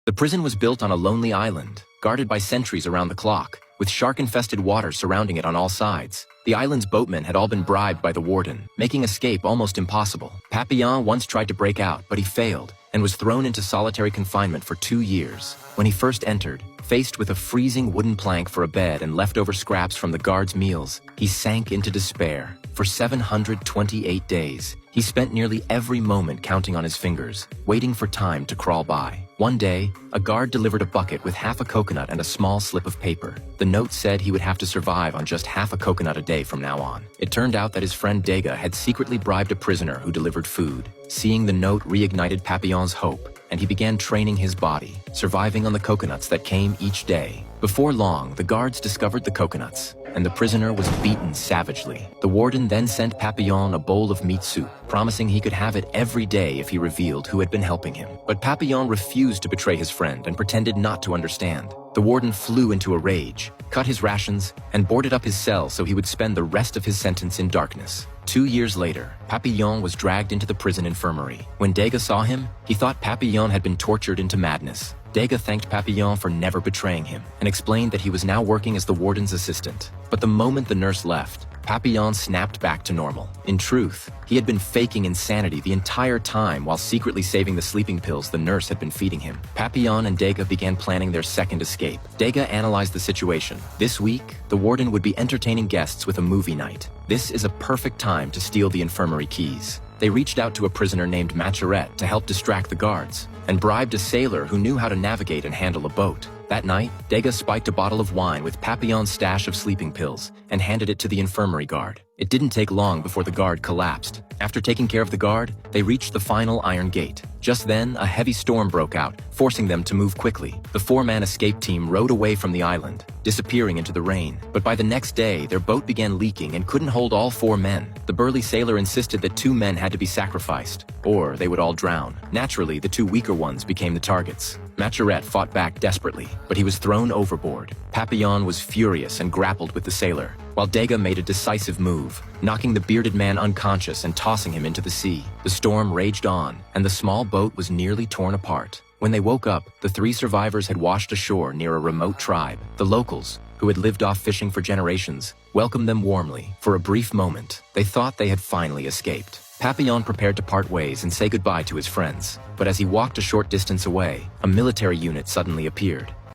The prison was built on a lonely island, guarded by sentries around the clock, with shark-infested water surrounding it on all sides. The island's boatmen had all been bribed by the warden, making escape almost impossible. Papillon once tried to break out, but he failed, and was thrown into solitary confinement for 2 years. When he first entered, faced with a freezing wooden plank for a bed and leftover scraps from the guards' meals, he sank into despair. For 728 days, he spent nearly every moment counting on his fingers, waiting for time to crawl by. One day, a guard delivered a bucket with half a coconut and a small slip of paper. The note said he would have to survive on just half a coconut a day from now on. It turned out that his friend Dega had secretly bribed a prisoner who delivered food. Seeing the note reignited Papillon's hope, and he began training his body, surviving on the coconuts that came each day. Before long, the guards discovered the coconuts, and the prisoner was beaten savagely. The warden then sent Papillon a bowl of meat soup, promising he could have it every day if he revealed who had been helping him. But Papillon refused to betray his friend and pretended not to understand. The warden flew into a rage, cut his rations, and boarded up his cell so he would spend the rest of his sentence in darkness. 2 years later, Papillon was dragged into the prison infirmary. When Dega saw him, he thought Papillon had been tortured into madness. Dega thanked Papillon for never betraying him and explained that he was now working as the warden's assistant. But the moment the nurse left, Papillon snapped back to normal. In truth, he had been faking insanity the entire time while secretly saving the sleeping pills the nurse had been feeding him. Papillon and Dega began planning their second escape. Dega analyzed the situation. This week, the warden would be entertaining guests with a movie night. This is a perfect time to steal the infirmary keys. They reached out to a prisoner named Maturette to help distract the guards, and bribed a sailor who knew how to navigate and handle a boat. That night, Dega spiked a bottle of wine with Papillon's stash of sleeping pills and handed it to the infirmary guard. It didn't take long before the guard collapsed. After taking care of the guard, they reached the final iron gate. Just then, a heavy storm broke out, forcing them to move quickly. The 4-man escape team rowed away from the island, disappearing into the rain. But by the next day, their boat began leaking and couldn't hold all 4 men. The burly sailor insisted that 2 men had to be sacrificed, or they would all drown. Naturally, the 2 weaker ones became the targets. Maturette fought back desperately, but he was thrown overboard. Papillon was furious and grappled with the sailor, while Dega made a decisive move, knocking the bearded man unconscious and tossing him into the sea. The storm raged on, and the small boat was nearly torn apart. When they woke up, the 3 survivors had washed ashore near a remote tribe. The locals, who had lived off fishing for generations, welcomed them warmly. For a brief moment, they thought they had finally escaped. Papillon prepared to part ways and say goodbye to his friends. But as he walked a short distance away, a military unit suddenly appeared.